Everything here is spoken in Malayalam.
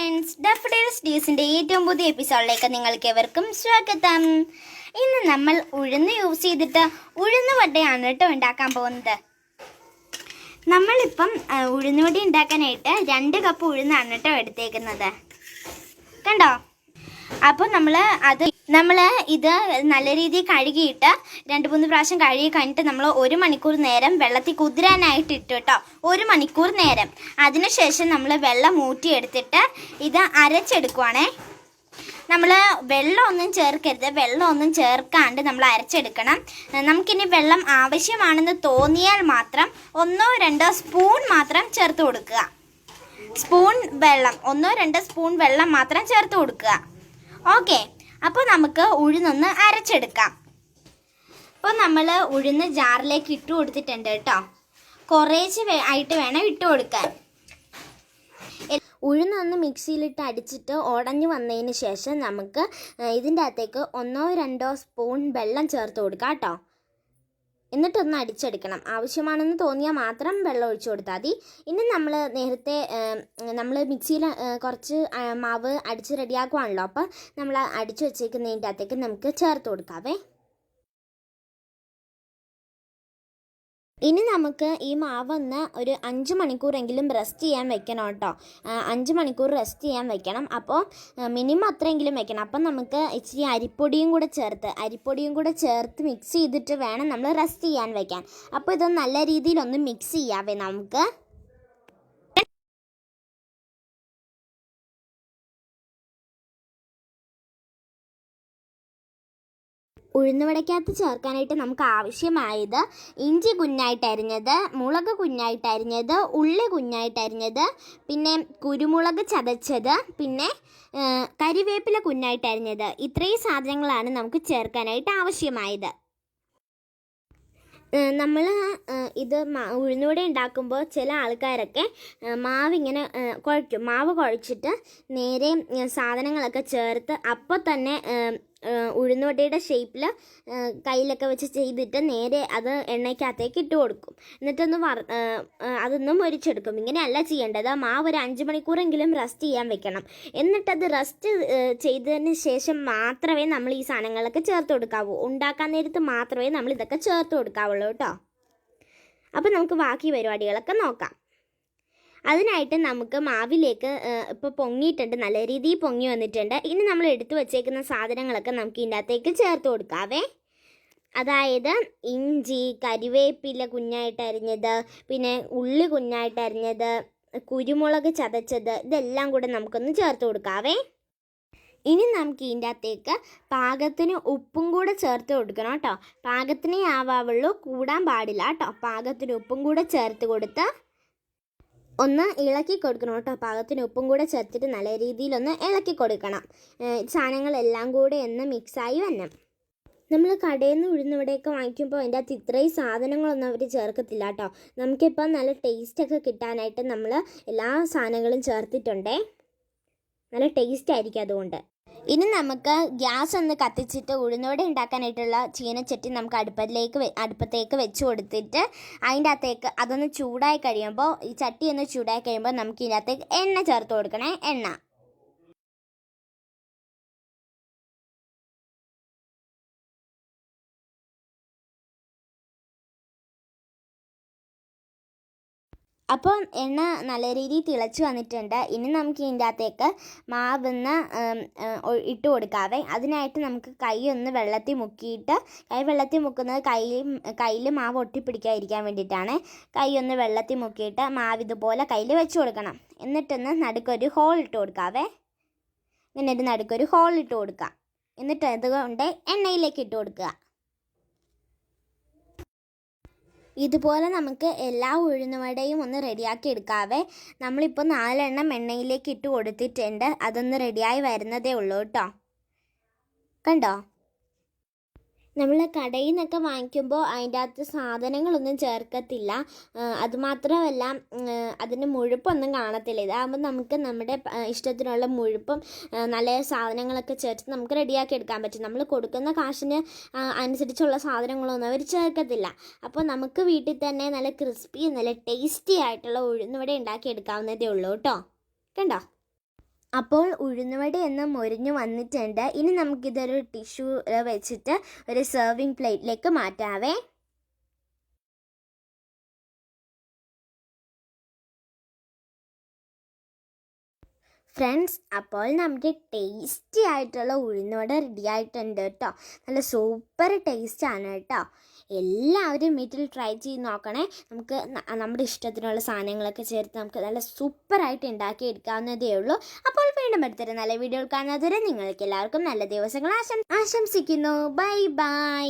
ഫ്രണ്ട്സ്, ഡാഫഡിൽസ് ഡീസിൻ്റെ ഏറ്റവും പുതിയ എപ്പിസോഡിലേക്ക് നിങ്ങൾക്ക് എവർക്കും സ്വാഗതം. ഇന്ന് നമ്മൾ ഉഴുന്ന് യൂസ് ചെയ്തിട്ട് ഉഴുന്ന് വടയാണ് കേട്ടോ ഉണ്ടാക്കാൻ പോകുന്നത്. നമ്മളിപ്പം ഉഴുന്നുവട ഉണ്ടാക്കാനായിട്ട് 2 കപ്പ് ഉഴുന്നാണ് കേട്ടോ എടുത്തേക്കുന്നത്. കണ്ടോ? അപ്പോൾ നമ്മൾ ഇത് നല്ല രീതിയിൽ കഴുകിയിട്ട് 2-3 പ്രാവശ്യം കഴുകി കഴിഞ്ഞിട്ട് നമ്മൾ 1 മണിക്കൂർ നേരം വെള്ളത്തിൽ കുതിരാനായിട്ട് ഇട്ടു കേട്ടോ. 1 മണിക്കൂർ നേരം. അതിനുശേഷം നമ്മൾ വെള്ളം ഊറ്റിയെടുത്തിട്ട് ഇത് അരച്ചെടുക്കുവാണേ. നമ്മൾ വെള്ളമൊന്നും ചേർക്കരുത്, വെള്ളമൊന്നും ചേർക്കാണ്ട് നമ്മൾ അരച്ചെടുക്കണം. നമുക്കിനി വെള്ളം ആവശ്യമാണെന്ന് തോന്നിയാൽ മാത്രം 1-2 സ്പൂൺ മാത്രം ചേർത്ത് കൊടുക്കുക. സ്പൂൺ വെള്ളം 1-2 സ്പൂൺ വെള്ളം മാത്രം ചേർത്ത് കൊടുക്കുക. ഓക്കെ, അപ്പോൾ നമുക്ക് ഉഴുന്നൊന്ന് അരച്ചെടുക്കാം. അപ്പോൾ നമ്മൾ ഉഴുന്ന് ജാറിലേക്ക് ഇട്ട് കൊടുത്തിട്ടുണ്ട് കേട്ടോ. കുറേശ്ശെ ആയിട്ട് വേണം ഇട്ട് കൊടുക്കാൻ. ഉഴുന്നൊന്ന് മിക്സിയിലിട്ട് അടിച്ചിട്ട് ഉടഞ്ഞു വന്നതിന് ശേഷം നമുക്ക് ഇതിൻ്റെ അകത്തേക്ക് 1-2 സ്പൂൺ വെള്ളം ചേർത്ത് കൊടുക്കാം കേട്ടോ. എന്നിട്ടൊന്ന് അടിച്ചെടുക്കണം. ആവശ്യമാണെന്ന് തോന്നിയാൽ മാത്രം വെള്ളം ഒഴിച്ചു കൊടുത്താൽ മതി. ഇനി നമ്മൾ മിക്സിയിൽ കുറച്ച് മാവ് അടിച്ച് റെഡിയാക്കുവാണല്ലോ. അപ്പോൾ നമ്മൾ അടിച്ചു വെച്ചേക്കുന്നതിൻ്റെ അകത്തേക്ക് നമുക്ക് ചേർത്ത് കൊടുക്കാവേ. ഇനി നമുക്ക് ഈ മാവൊന്ന് ഒരു 5 മണിക്കൂറെങ്കിലും റെസ്റ്റ് ചെയ്യാൻ വെക്കണം കേട്ടോ. 5 മണിക്കൂർ റെസ്റ്റ് ചെയ്യാൻ വെക്കണം. അപ്പോൾ മിനിമം അത്രയെങ്കിലും വെക്കണം. അപ്പം നമുക്ക് ഇച്ചിരി അരിപ്പൊടിയും കൂടെ ചേർത്ത് മിക്സ് ചെയ്തിട്ട് വേണം നമ്മൾ റെസ്റ്റ് ചെയ്യാൻ വെക്കാൻ. അപ്പോൾ ഇതൊന്ന് നല്ല രീതിയിലൊന്ന് മിക്സ് ചെയ്യാവേ നമുക്ക്. ഉഴുന്നുവടയ്ക്കകത്ത് ചേർക്കാനായിട്ട് നമുക്ക് ആവശ്യമായത് ഇഞ്ചി കുഞ്ഞായിട്ട് അരിഞ്ഞത്, മുളക് കുഞ്ഞായിട്ട് അരിഞ്ഞത്, ഉള്ളി കുഞ്ഞായിട്ട് അരിഞ്ഞത്, പിന്നെ കുരുമുളക് ചതച്ചത്, പിന്നെ കരിവേപ്പില കുഞ്ഞായിട്ട് അരിഞ്ഞത്. ഇത്രയും സാധനങ്ങളാണ് നമുക്ക് ചേർക്കാനായിട്ട് ആവശ്യമായത്. നമ്മൾ ഇത് ഉഴുന്നുവട ഉണ്ടാക്കുമ്പോൾ ചില ആൾക്കാരൊക്കെ മാവ് കുഴച്ചിട്ട് നേരെ സാധനങ്ങളൊക്കെ ചേർത്ത് അപ്പോൾ തന്നെ ഉഴുന്നുവടയുടെ ഷേപ്പിൽ കയ്യിലൊക്കെ വെച്ച് ചെയ്തിട്ട് നേരെ അത് എണ്ണയ്ക്കകത്തേക്ക് ഇട്ട് കൊടുക്കും. എന്നിട്ടൊന്ന് അതൊന്നും മൊരിച്ചെടുക്കും. ഇങ്ങനെയല്ല ചെയ്യേണ്ടത്. മാവ് ഒരു 5 മണിക്കൂറെങ്കിലും റെസ്റ്റ് ചെയ്യാൻ വെക്കണം. എന്നിട്ടത് റെസ്റ്റ് ചെയ്തതിന് ശേഷം മാത്രമേ നമ്മൾ ഈ സാധനങ്ങളൊക്കെ ചേർത്ത് കൊടുക്കാവൂ. ഉണ്ടാക്കാൻ നേരത്ത് മാത്രമേ നമ്മൾ ഇതൊക്കെ ചേർത്ത് കൊടുക്കാവുള്ളൂ കേട്ടോ. അപ്പോൾ നമുക്ക് ബാക്കി പരിപാടികളൊക്കെ നോക്കാം. അതിനായിട്ട് നമുക്ക് മാവിലേക്ക് ഇപ്പോൾ പൊങ്ങിയിട്ടുണ്ട്, നല്ല രീതിയിൽ പൊങ്ങി വന്നിട്ടുണ്ട്. ഇനി നമ്മൾ എടുത്തു വച്ചേക്കുന്ന സാധനങ്ങളൊക്കെ നമുക്ക് ഇതിൻ്റെ അകത്തേക്ക് ചേർത്ത് കൊടുക്കാവേ. അതായത് ഇഞ്ചി, കരിവേപ്പില കുഞ്ഞായിട്ട് അരിഞ്ഞത്, പിന്നെ ഉള്ളി കുഞ്ഞായിട്ട് അരിഞ്ഞത്, കുരുമുളക് ചതച്ചത്, ഇതെല്ലാം കൂടെ നമുക്കൊന്ന് ചേർത്ത് കൊടുക്കാവേ. ഇനി നമുക്ക് ഇതിൻ്റെ അകത്തേക്ക് പാകത്തിന് ഉപ്പും കൂടെ ചേർത്ത് കൊടുക്കണം കേട്ടോ. പാകത്തിനേ ആവാവുള്ളൂ, കൂടാൻ പാടില്ല കേട്ടോ. പാകത്തിന് ഉപ്പും കൂടെ ചേർത്ത് കൊടുത്ത് ഒന്ന് ഇളക്കി കൊടുക്കണം കേട്ടോ. പാകത്തിന് ഉപ്പും കൂടെ ചേർത്തിട്ട് നല്ല രീതിയിലൊന്ന് ഇളക്കി കൊടുക്കണം. സാധനങ്ങളെല്ലാം കൂടെ ഒന്ന് മിക്സായി വരണം. നമ്മൾ കടയിൽ നിന്ന് ഉഴുന്നുവടയൊക്കെ വാങ്ങിക്കുമ്പോൾ അതിൻ്റെ അകത്ത് ഇത്രയും സാധനങ്ങളൊന്നും അവർ ചേർക്കത്തില്ല കേട്ടോ. നമുക്കിപ്പോൾ നല്ല ടേസ്റ്റൊക്കെ കിട്ടാനായിട്ട് നമ്മൾ എല്ലാ സാധനങ്ങളും ചേർത്തിട്ടുണ്ടേ. നല്ല ടേസ്റ്റ് ആയിരിക്കും അതുകൊണ്ട്. ഇനി നമുക്ക് ഗ്യാസ് ഒന്ന് കത്തിച്ചിട്ട് ഉഴുന്നുവട ഉണ്ടാക്കാനായിട്ടുള്ള ചീനച്ചട്ടി നമുക്ക് അടുപ്പത്തേക്ക് വെച്ച് കൊടുത്തിട്ട് അതിൻ്റെ അകത്തേക്ക് അതൊന്ന് ചൂടായി കഴിയുമ്പോൾ, ഈ ചട്ടി ഒന്ന് ചൂടായി കഴിയുമ്പോൾ നമുക്ക് ഇതിൻ്റെ അകത്തേക്ക് എണ്ണ ചേർത്ത് കൊടുക്കണേ. എണ്ണ അപ്പോൾ എണ്ണ നല്ല രീതിയിൽ തിളച്ച് വന്നിട്ടുണ്ട്. ഇനി നമുക്ക് ഇതിൻ്റെ അകത്തേക്ക് മാവൊന്ന് ഇട്ട് കൊടുക്കാവേ. അതിനായിട്ട് നമുക്ക് കൈ ഒന്ന് വെള്ളത്തിൽ മുക്കിയിട്ട്, വെള്ളത്തിൽ മുക്കുന്നത് കയ്യിൽ മാവ് ഒട്ടിപ്പിടിക്കാതിരിക്കാൻ വേണ്ടിയിട്ടാണ്. കൈ ഒന്ന് വെള്ളത്തിൽ മുക്കിയിട്ട് മാവ് ഇതുപോലെ കയ്യിൽ വെച്ച് കൊടുക്കണം. എന്നിട്ടൊന്ന് നടുക്കൊരു ഹോൾ ഇട്ട് കൊടുക്കാവേ. ഇങ്ങനെ ഒരു നടുക്കൊരു ഹോൾ ഇട്ട് കൊടുക്കുക. എന്നിട്ട് അതുകൊണ്ട് എണ്ണയിലേക്ക് ഇട്ട് കൊടുക്കുക. ഇതുപോലെ നമുക്ക് എല്ലാ ഉഴുന്നുവടയും ഒന്ന് റെഡിയാക്കി എടുക്കാവേ. നമ്മളിപ്പോൾ 4 എണ്ണം എണ്ണയിലേക്ക് ഇട്ട് കൊടുത്തിട്ടുണ്ട്. അതൊന്ന് റെഡിയായി വരുന്നതേ ഉള്ളൂ കേട്ടോ. കണ്ടോ? നമ്മൾ കടയിൽ നിന്നൊക്കെ വാങ്ങിക്കുമ്പോൾ അതിൻ്റെ അകത്ത് സാധനങ്ങളൊന്നും ചേർക്കത്തില്ല. അതുമാത്രമല്ല അതിന് മുഴുപ്പൊന്നും കാണത്തില്ല. ഇതാകുമ്പോൾ നമുക്ക് നമ്മുടെ ഇഷ്ടത്തിനുള്ള മുഴുപ്പും നല്ല സാധനങ്ങളൊക്കെ ചേർത്ത് നമുക്ക് റെഡിയാക്കി എടുക്കാൻ പറ്റും. നമ്മൾ കൊടുക്കുന്ന കാശിന് അനുസരിച്ചുള്ള സാധനങ്ങളൊന്നും അവർ ചേർക്കത്തില്ല. അപ്പോൾ നമുക്ക് വീട്ടിൽ തന്നെ നല്ല ക്രിസ്പി നല്ല ടേസ്റ്റി ആയിട്ടുള്ള ഉഴുന്നുവട ഉണ്ടാക്കി എടുക്കാവുന്നതേ ഉള്ളൂ കേട്ടോ. കണ്ടോ? അപ്പോൾ ഉഴുന്നുവട എന്ന് മൊരിഞ്ഞ് വന്നിട്ടുണ്ട്. ഇനി നമുക്കിതൊരു ടിഷ്യൂ വെച്ചിട്ട് ഒരു സെർവിങ് പ്ലേറ്റിലേക്ക് മാറ്റാവേ. ഫ്രണ്ട്സ്, അപ്പോൾ നമ്മുടെ ടേസ്റ്റി ആയിട്ടുള്ള ഉഴുന്നുവട റെഡി ആയിട്ടുണ്ട് കേട്ടോ. നല്ല സൂപ്പർ ടേസ്റ്റാണ് കേട്ടോ. എല്ലാവരും വീട്ടിൽ ട്രൈ ചെയ്ത് നോക്കണേ. നമുക്ക് നമ്മുടെ ഇഷ്ടത്തിനുള്ള സാധനങ്ങളൊക്കെ ചേർത്ത് നമുക്ക് നല്ല സൂപ്പറായിട്ട് ഉണ്ടാക്കി എടുക്കാവുന്നതേ ഉള്ളൂ. അപ്പോൾ വീണ്ടും എടുത്തിട്ട് നല്ല വീഡിയോ കാണുന്നതുവരെ നിങ്ങൾക്ക് എല്ലാവർക്കും നല്ല ദിവസങ്ങൾ ആശംസിക്കുന്നു. Bye bye.